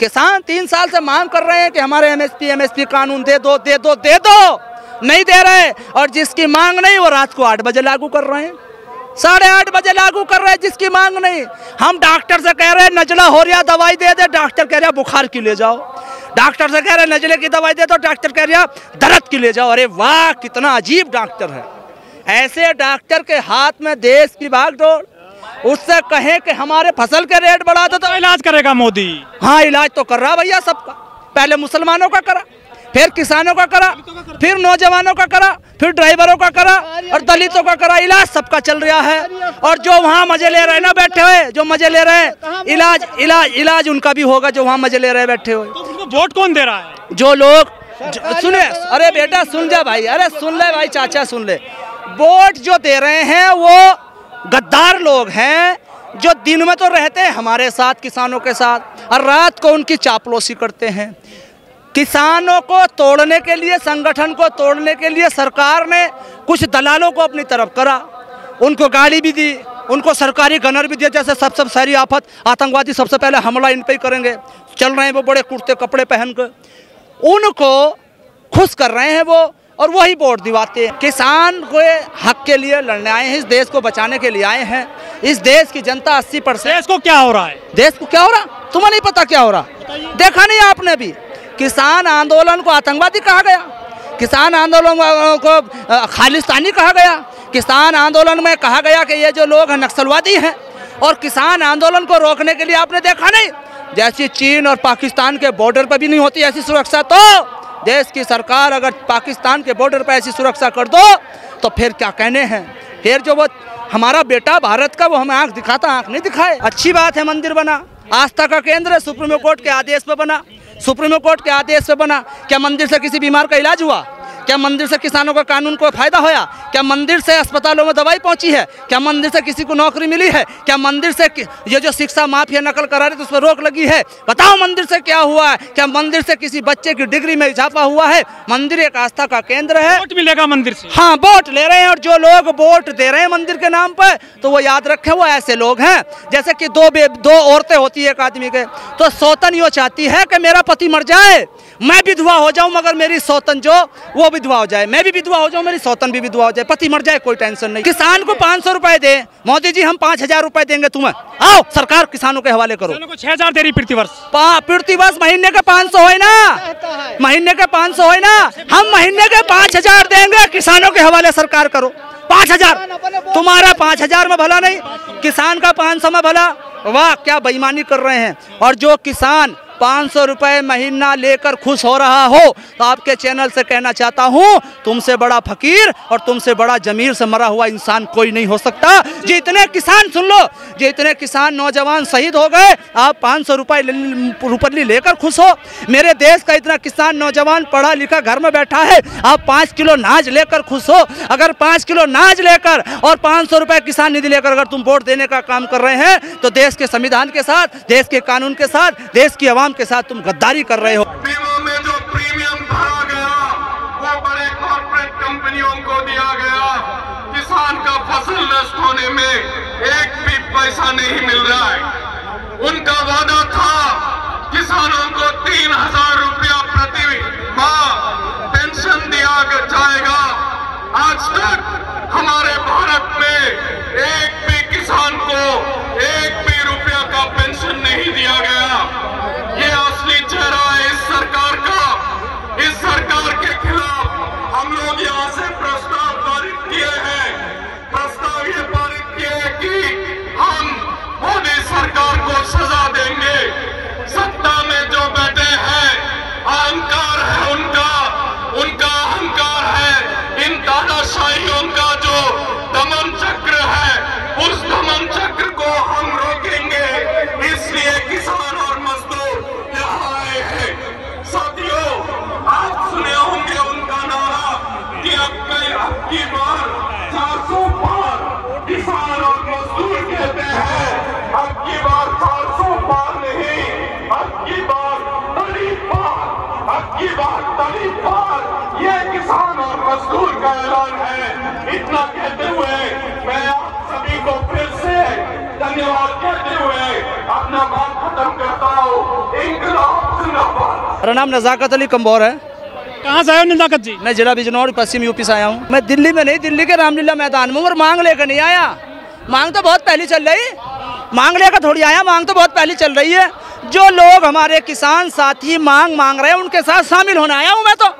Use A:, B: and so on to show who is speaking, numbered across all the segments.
A: किसान 3 साल से मांग कर रहे हैं कि हमारे एमएसपी कानून दे दो दे दो दे दो, नहीं दे रहे। और जिसकी मांग नहीं वो रात को 8 बजे लागू कर रहे हैं, 8:30 बजे लागू कर रहे हैं जिसकी मांग नहीं। हम डॉक्टर से कह रहे हैं नजला हो रहा दवाई दे दे, डॉक्टर कह रहा बुखार की ले जाओ। डॉक्टर से कह रहे नजले की दवाई दे दो, डॉक्टर कह रहा दर्द की ले जाओ। अरे वाह, कितना अजीब डॉक्टर है। ऐसे डॉक्टर के हाथ में देश की भागदौड़, उससे कहें कि हमारे फसल के रेट बढ़ा दो तो
B: इलाज करेगा मोदी।
A: हाँ, इलाज तो कर रहा भैया सबका। पहले मुसलमानों का करा, फिर किसानों का करा, फिर नौजवानों का करा, फिर ड्राइवरों का करा और दलितों का करा। इलाज सबका चल रहा है। और जो वहाँ मजे ले रहे हैं ना बैठे हुए, जो मजे ले रहे हैं, इलाज उनका भी होगा जो वहाँ मजे ले रहे हैं बैठे हुए।
B: तो वोट कौन दे रहा है?
A: जो लोग सुने, अरे बेटा सुन जा भाई, अरे सुन ले भाई, चाचा सुन ले। वोट जो दे रहे हैं वो गद्दार लोग हैं, जो दिन में तो रहते हैं हमारे साथ, किसानों के साथ, और रात को उनकी चापलूसी करते हैं। किसानों को तोड़ने के लिए, संगठन को तोड़ने के लिए सरकार ने कुछ दलालों को अपनी तरफ करा, उनको गाड़ी भी दी, उनको सरकारी गनर भी दिया। जैसे सबसे सारी आफत आतंकवादी सबसे पहले हमला इन पे ही करेंगे, चल रहे हैं वो बड़े कुर्ते कपड़े पहन कर, उनको खुश कर रहे हैं वो, और वही वोट दिवाते हैं। किसान को हक के लिए लड़ने आए हैं, इस देश को बचाने के लिए आए हैं। इस देश की जनता 80%।
B: देश को क्या हो रहा है?
A: देश को क्या हो रहा, तुम्हें नहीं पता क्या हो रहा? देखा नहीं आपने भी? किसान आंदोलन को आतंकवादी कहा गया, किसान आंदोलन को खालिस्तानी कहा गया, किसान आंदोलन में कहा गया कि ये जो लोग हैं नक्सलवादी हैं। और किसान आंदोलन को रोकने के लिए आपने देखा नहीं, जैसी चीन और पाकिस्तान के बॉर्डर पर भी नहीं होती ऐसी सुरक्षा, तो देश की सरकार अगर पाकिस्तान के बॉर्डर पर ऐसी सुरक्षा कर दो तो फिर क्या कहने हैं। फिर जो वो हमारा बेटा भारत का, वो हमें आंख दिखाता, आंख नहीं दिखाए। अच्छी बात है, मंदिर बना, आस्था का केंद्र, सुप्रीम कोर्ट के आदेश पे बना, सुप्रीम कोर्ट के आदेश से बना। क्या मंदिर से किसी बीमार का इलाज हुआ? क्या मंदिर से किसानों का कानून को फायदा होया? क्या मंदिर से अस्पतालों में दवाई पहुंची है? क्या मंदिर से किसी को नौकरी मिली है? क्या मंदिर से ये जो शिक्षा माफिया नकल करा रहे थे उस पर रोक लगी है? बताओ मंदिर से क्या हुआ है? क्या मंदिर से किसी बच्चे की डिग्री में इजाफा हुआ है? मंदिर एक आस्था का केंद्र है।
B: वोट मिलेगा मंदिर से?
A: हाँ, वोट ले रहे हैं। और जो लोग वोट दे रहे हैं मंदिर के नाम पर, तो वो याद रखें वो ऐसे लोग हैं जैसे कि दो औरतें होती है एक आदमी के, तो सौतन यो चाहती है कि मेरा पति मर जाए, मैं विधवा हो जाऊं, मगर मेरी सौतन जो वो विधवा हो जाए, मैं भी विधवा हो जाऊं, मेरी सौतन भी विधवा हो जाए, पति मर जाए, कोई टेंशन नहीं। किसान को 500 रुपए दे, मोदी जी हम 5000 रुपए देंगे तुम्हें, आओ सरकार किसानों के हवाले करो।
B: 6000 दे रही प्रतिवर्ष,
A: प्रतिवर्ष महीने के 500 है ना, महीने के 500 है ना, हम महीने के 5000 देंगे, किसानों के हवाले सरकार करो। 5000 तुम्हारा 5000 में भला नहीं, किसान का 500 में भला। वाह, क्या बेईमानी कर रहे हैं। और जो किसान 500 रुपए महीना लेकर खुश हो रहा हो, तो आपके चैनल से कहना चाहता हूं, तुमसे बड़ा फकीर और तुमसे बड़ा जमीर से मरा हुआ इंसान कोई नहीं हो सकता। जितने किसान, सुन लो, जितने किसान नौजवान शहीद हो गए, आप 500 रुपये लेकर खुश हो। मेरे देश का इतना किसान नौजवान पढ़ा लिखा घर में बैठा है, आप 5 किलो नाज लेकर खुश हो। अगर 5 किलो नाज लेकर और 500 रुपए किसान निधि लेकर अगर तुम वोट देने का काम कर रहे हैं, तो देश के संविधान के साथ, देश के कानून के साथ, देश की आवाम के साथ तुम गद्दारी कर रहे हो।
C: बीमा में जो प्रीमियम भरा गया वो बड़े कॉर्पोरेट कंपनियों को दिया गया। किसान का फसल नष्ट होने में एक भी पैसा नहीं मिल रहा है। उनका वादा था किसानों को 3000 रुपया प्रति माह पेंशन दिया जाएगा। आज तक हमारे भारत में एक भी किसान को एक भी रुपया का पेंशन नहीं दिया गया। ये असली चेहरा है इस सरकार का। इस सरकार के खिलाफ हम लोग यहाँ से प्रस्ताव पारित किए हैं। प्रस्ताव ये पारित किए हैं कि हम मोदी सरकार को सजा देंगे। सत्ता में जो बैठे हैं, अहंकार है उनका अहंकार है। इन तानाशाहियों का जो दमन चक्र है, उस दमन चक्र को हम रोकेंगे। इसलिए किसान और मजदूर यहाँ आए हैं। साथियों, आप सुने होंगे उनका नारा कि अब की बार 400 पार किसान और मजदूर कहते हैं। अब की बार 400 पार नहीं, अब की बार तली पार, अब की बार तली पार। ये किसान और मजदूर का ऐलान है। इतना कहते हुए मैं आप सभी को फिर से धन्यवाद कहते हुए अपना बात खत्म करता हूँ। इंकलाब
A: मेरा नाम नज़ाकत अली कंबोर है।
B: कहाँ से आए हो नज़ाकत जी?
A: मैं जिला बिजनौर पश्चिम यूपी से आया हूँ। मैं दिल्ली में नहीं, दिल्ली के रामलीला मैदान में, और मांग लेकर नहीं आया। मांग तो बहुत पहले चल रही, मांग लेकर थोड़ी आया, मांग तो बहुत पहले चल रही है। जो लोग हमारे किसान साथी मांग रहे हैं उनके साथ शामिल होने आया हूँ मैं। तो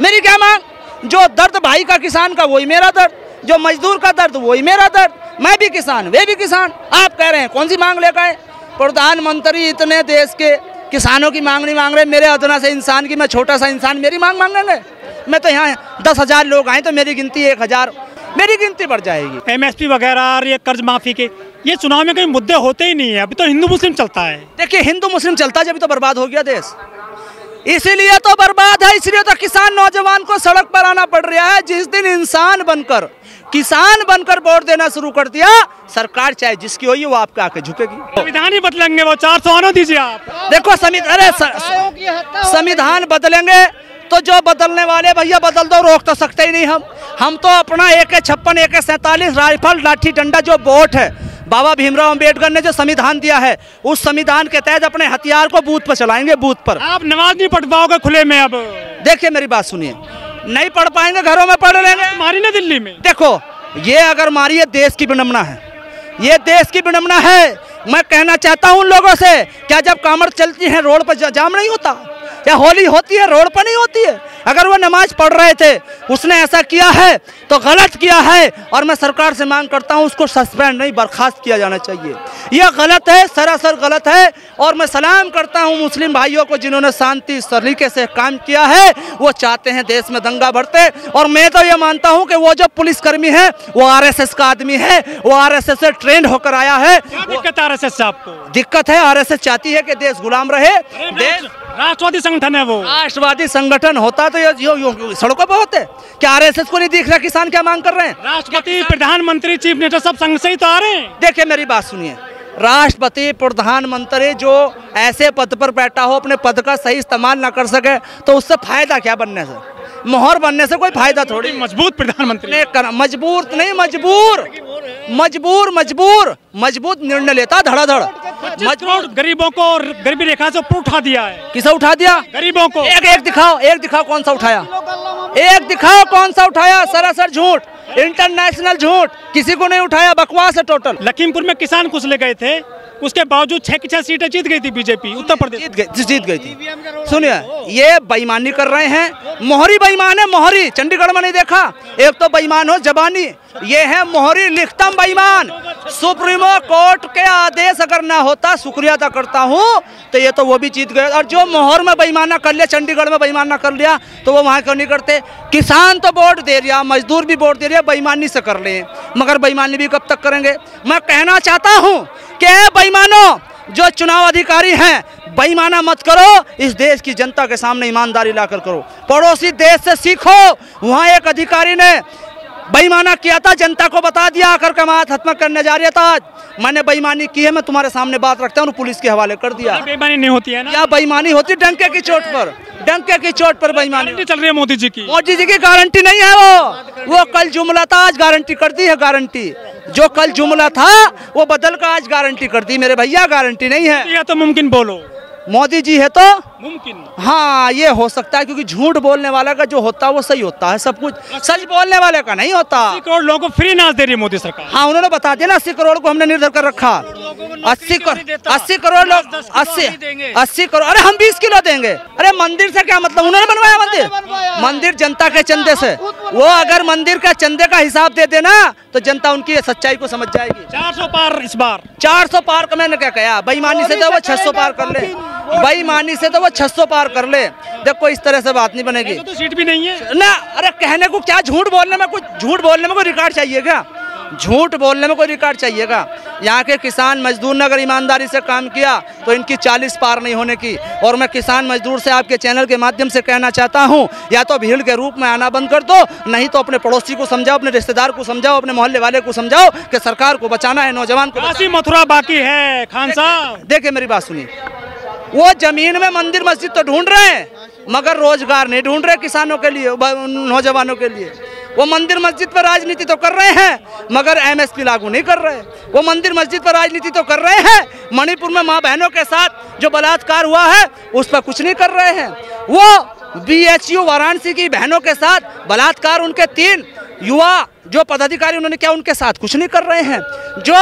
A: मेरी क्या मांग? जो दर्द भाई का किसान का वही मेरा दर्द, जो मजदूर का दर्द वही मेरा दर्द। मैं भी किसान, वे भी किसान। आप कह रहे हैं कौन सी मांग लेकर आए? प्रधानमंत्री इतने देश के किसानों की मांग नहीं मांग रहे, मेरे अदना से इंसान की, मैं छोटा सा इंसान, मेरी मांग मांगेंगे? मैं तो यहाँ 10,000 लोग आए तो मेरी गिनती 1,000, मेरी गिनती बढ़ जाएगी।
B: MSP वगैरह और ये कर्ज माफी के ये चुनाव में कहीं मुद्दे होते ही नहीं है। अभी तो हिंदू मुस्लिम चलता है।
A: देखिए, हिंदू मुस्लिम चलता जब तो बर्बाद हो गया देश, इसीलिए तो बर्बाद है। इसलिए तो किसान नौजवान को सड़क पर आना पड़ रहा है। जिस दिन इंसान बनकर, किसान बनकर वोट देना शुरू कर दिया, सरकार चाहे जिसकी हो वो आपके आके झुकेगी।
B: संविधान ही बदलेंगे, वो 400 आना दीजिए आप।
A: देखो संविधान बदलेंगे तो जो बदलने वाले भैया बदल दो, रोक तो सकते ही नहीं हम तो अपना AK-56 AK-47 राइफल लाठी डंडा जो वोट है, बाबा भीमराव अंबेडकर ने जो संविधान दिया है, उस संविधान के तहत अपने हथियार को बूथ पर चलाएंगे, बूथ पर।
B: आप नमाज नहीं पढ़ पाओगे खुले में। अब
A: देखिए मेरी बात सुनिए, नहीं पढ़ पाएंगे, घरों में पढ़ लेंगे।
B: मारी ना दिल्ली में।
A: देखो, ये अगर मारी, ये देश की विडंबना है, ये देश की विडंबना है। मैं कहना चाहता हूँ उन लोगों से, क्या जब कांवड़ चलती है रोड पर जाम नहीं होता? या होली होती है रोड पर नहीं होती है? अगर वो नमाज पढ़ रहे थे, उसने ऐसा किया है तो गलत किया है, और मैं सरकार से मांग करता हूं उसको सस्पेंड नहीं बर्खास्त किया जाना चाहिए। यह गलत है, सरासर गलत है। और मैं सलाम करता हूं मुस्लिम भाइयों को जिन्होंने शांति तरीके से काम किया है। वो चाहते हैं देश में दंगा बढ़ते, और मैं तो ये मानता हूं कि वो जो पुलिसकर्मी है वो RSS का आदमी है, वो RSS से ट्रेंड होकर आया है।
B: दिक्कत RSS से आपको?
A: दिक्कत है, RSS चाहती है कि देश गुलाम रहे। देश
B: राष्ट्रवादी संगठन है, वो
A: राष्ट्रवादी संगठन होता तो ये सड़कों पर होते। क्या RSS को नहीं दिख रहा किसान क्या मांग कर रहे हैं?
B: राष्ट्रपति, प्रधानमंत्री, चीफ मिनिस्टर सब संग से ही तो आ रहे हैं।
A: देखिए मेरी बात सुनिए, राष्ट्रपति, प्रधानमंत्री जो ऐसे पद पर बैठा हो, अपने पद का सही इस्तेमाल ना कर सके, तो उससे फायदा क्या? बनने से, मोहर बनने से कोई फायदा थोड़ी।
B: मजबूत प्रधानमंत्री
A: मजबूत नहीं, मजबूत निर्णय लेता धड़ाधड़।
B: गरीबों को गरीबी रेखा से ऊपर उठा दिया है।
A: किसे उठा दिया?
B: गरीबों को।
A: एक दिखाओ कौन सा उठाया? एक दिखाओ कौन सा उठाया? सरासर झूठ, इंटरनेशनल झूठ, किसी को नहीं उठाया, बकवास है टोटल।
B: लखीमपुर में किसान कुचले गए थे, उसके बावजूद 6 की 6 सीटें जीत गई थी बीजेपी, उत्तर प्रदेश
A: जीत गई थी। सुनिए, ये बेईमानी कर रहे हैं, मोहरी बेईमान है, मोहरी। चंडीगढ़ में नहीं देखा? एक तो बेईमान हो जबानी, ये है मोहरी लिखतम बेईमान। सुप्रीमो कोर्ट के आदेश अगर ना होता, शुक्रिया अदा करता हूँ, तो ये तो वो भी जीत गए। और जो मोहर में बेईमाना कर लिया, चंडीगढ़ में बेईमाना कर लिया, तो वो वहाँ क्यों नहीं करते? किसान तो वोट दे रहा, मजदूर भी वोट दे रहा, बेईमानी से कर ले, मगर बेईमानी भी कब तक करेंगे? मैं कहना चाहता हूँ कि बेईमानों, जो चुनाव अधिकारी हैं, बेईमाना मत करो, इस देश की जनता के सामने ईमानदारी लाकर करो। पड़ोसी देश से सीखो, वहाँ एक अधिकारी ने बेईमाना किया था, जनता को बता दिया, आकर के मात हत्म करने जा रहा था, मैंने बेईमानी की है, मैं तुम्हारे सामने बात रखता हूँ, पुलिस के हवाले कर दिया।
B: बेईमानी नहीं होती है ना? या
A: बेईमानी होती डंके की चोट पर, डंके की चोट पर बेईमानी
B: चल रही है मोदी जी की।
A: मोदी जी की गारंटी नहीं है वो कल जुमला था, आज गारंटी कर दी है। गारंटी जो कल जुमला था वो बदल का आज गारंटी कर दी। मेरे भैया गारंटी नहीं है।
B: या तो मुमकिन बोलो,
A: मोदी जी है तो
B: मुमकिन।
A: हाँ, ये हो सकता है, क्योंकि झूठ बोलने वाला का जो होता है वो सही होता है, सब कुछ सच बोलने वाले का नहीं होता।
B: 80 करोड़ लोगों को फ्री अनाज दे रही है मोदी सरकार।
A: हाँ, उन्होंने बता दिया ना, 80 करोड़ को हमने निर्धर कर रखा। 80 करोड़ लोग, 80 करोड़। अरे हम 20 किलो देंगे। अरे मंदिर से क्या मतलब? उन्होंने बनवाया मंदिर जनता के चंदे से। वो अगर मंदिर का चंदे का हिसाब दे देना तो जनता उनकी सच्चाई को समझ जाएगी।
B: 400 पार इस बार,
A: 400 पार का मैंने क्या कहा? बेईमानी से तो वो 600 पार कर ले, बेईमानी से तो वो 600 पार कर ले। देखो, इस तरह से बात नहीं बनेगी।
B: तो सीट भी नहीं है
A: ना। अरे कहने को क्या, झूठ बोलने में कोई रिकॉर्ड चाहिएगा? झूठ बोलने में कोई रिकॉर्ड चाहिएगा? यहाँ के किसान मजदूर ने अगर ईमानदारी से काम किया तो इनकी 40 पार नहीं होने की। और मैं किसान मजदूर से आपके चैनल के माध्यम से कहना चाहता हूँ, या तो भीड़ के रूप में आना बंद कर दो, नहीं तो अपने पड़ोसी को समझाओ, अपने रिश्तेदार को समझाओ, अपने मोहल्ले वाले को समझाओ कि सरकार को बचाना है, नौजवान को।
B: मथुरा बाकी है खान साहब।
A: देखिए मेरी बात सुनिए, वो जमीन में मंदिर मस्जिद तो ढूंढ रहे हैं, मगर रोजगार नहीं ढूंढ रहे किसानों के लिए, नौजवानों के लिए। वो मंदिर मस्जिद पर राजनीति तो कर रहे हैं मगर एमएसपी लागू नहीं कर रहे। वो मंदिर मस्जिद पर राजनीति तो कर रहे हैं, मणिपुर में माँ बहनों के साथ जो बलात्कार हुआ है उस पर कुछ नहीं कर रहे हैं। वो BHU वाराणसी की बहनों के साथ बलात्कार, उनके 3 युवा जो पदाधिकारी उन्होंने क्या, उनके साथ कुछ नहीं कर रहे हैं। जो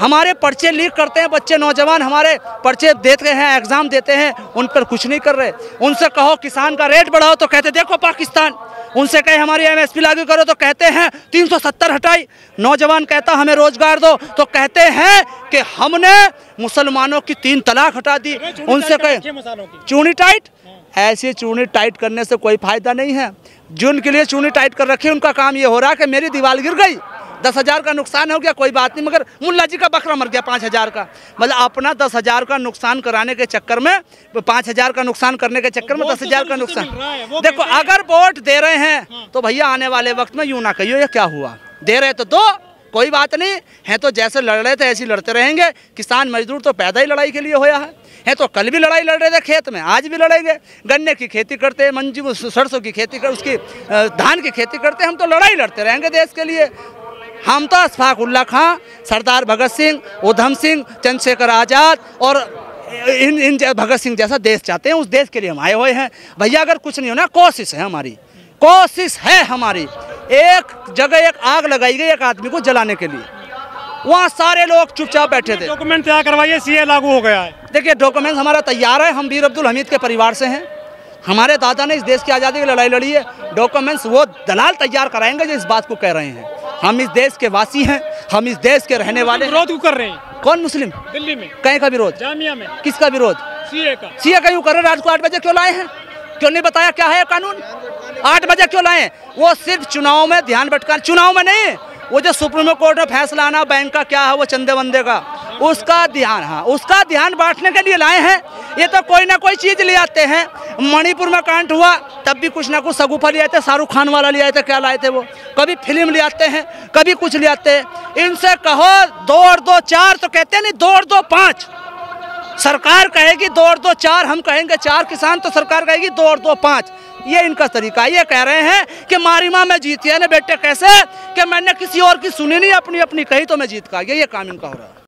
A: हमारे पर्चे लीक करते हैं बच्चे, नौजवान हमारे पर्चे देते हैं, एग्जाम देते हैं, उन पर कुछ नहीं कर रहे। उनसे कहो किसान का रेट बढ़ाओ तो कहते देखो पाकिस्तान। उनसे कहे हमारी MSP लागू करो तो कहते हैं 370 हटाई। नौजवान कहता हमें रोजगार दो तो कहते हैं कि हमने मुसलमानों की 3 तलाक हटा दी। उनसे कहे चूनी टाइट, ऐसी चूनी टाइट करने से कोई फायदा नहीं है। जिनके लिए चूनी टाइट कर रखी उनका काम ये हो रहा है कि मेरी दीवार गिर गई, 10,000 का नुकसान हो गया, कोई बात नहीं, मगर मुल्ला जी का बकरा मर गया 5,000 का। मतलब अपना 10,000 का नुकसान कराने के चक्कर में, 5,000 का नुकसान करने के चक्कर में 10,000 का नुकसान। देखो अगर वोट दे रहे हैं तो भैया आने वाले वक्त में यूं ना कहियो ये क्या हुआ, दे रहे तो दो, कोई बात नहीं है, तो जैसे लड़ रहे थे ऐसे ही लड़ते रहेंगे। किसान मजदूर तो पैदा ही लड़ाई के लिए होया है तो कल भी लड़ाई लड़ रहे थे खेत में, आज भी लड़ेंगे। गन्ने की खेती करते हैं, मंजी सरसों की खेती कर, उसकी धान की खेती करते हैं, हम तो लड़ाई लड़ते रहेंगे देश के लिए। हम तो अशफाक उल्ला खां, सरदार भगत सिंह, उधम सिंह, चंद्रशेखर आज़ाद और इन भगत सिंह जैसा देश चाहते हैं, उस देश के लिए हम आए हुए हैं। भैया अगर कुछ नहीं होना, कोशिश है हमारी, कोशिश है हमारी। एक जगह एक आग लगाई गई एक आदमी को जलाने के लिए, वहाँ सारे लोग चुपचाप बैठे थे।
B: डॉक्यूमेंट तैयार करवाइए, CA लागू हो गया है।
A: देखिए डॉक्यूमेंट हमारा तैयार है, हम वीर अब्दुल हमीद के परिवार से हैं, हमारे दादा ने इस देश की आज़ादी की लड़ाई लड़ी है। डॉक्यूमेंट्स वो दलाल तैयार कराएंगे जो इस बात को कह रहे हैं। हम इस देश के वासी हैं, हम इस देश के रहने वाले।
B: विरोध क्यों कर रहे हैं?
A: कौन मुस्लिम?
B: दिल्ली में
A: कहीं का विरोध?
B: जामिया में।
A: किसका विरोध?
B: CA का।
A: CA का क्यों कर रहे? रात को 8 बजे क्यों लाए हैं? क्यों नहीं बताया क्या है कानून? 8 बजे क्यों लाए? वो सिर्फ चुनाव में ध्यान भटका, चुनाव में नहीं, वो जो सुप्रीम कोर्ट में फैसला आना बैंक का क्या है, वो चंदे वंदे का, उसका ध्यान, हाँ उसका ध्यान बांटने के लिए लाए हैं। ये तो कोई ना कोई चीज ले आते हैं। मणिपुर में कांड हुआ तब भी कुछ ना कुछ सगुफा ले आए थे, शाहरुख खान वाला ले आए थे, क्या लाए थे वो, कभी फिल्म ले आते हैं, कभी कुछ ले आते हैं। इनसे कहो 2 और 2 4 तो कहते नहीं, 2 और 2 5। सरकार कहेगी 2 और 2 4, हम कहेंगे 4 किसान, तो सरकार कहेगी 2 और 2 5। ये इनका तरीका। ये कह रहे हैं कि मारी माँ मैं जीती है ना बेटे, कैसे कि मैंने किसी और की सुनी नहीं, अपनी अपनी कही तो मैं जीत का गया। ये काम इनका हो रहा है।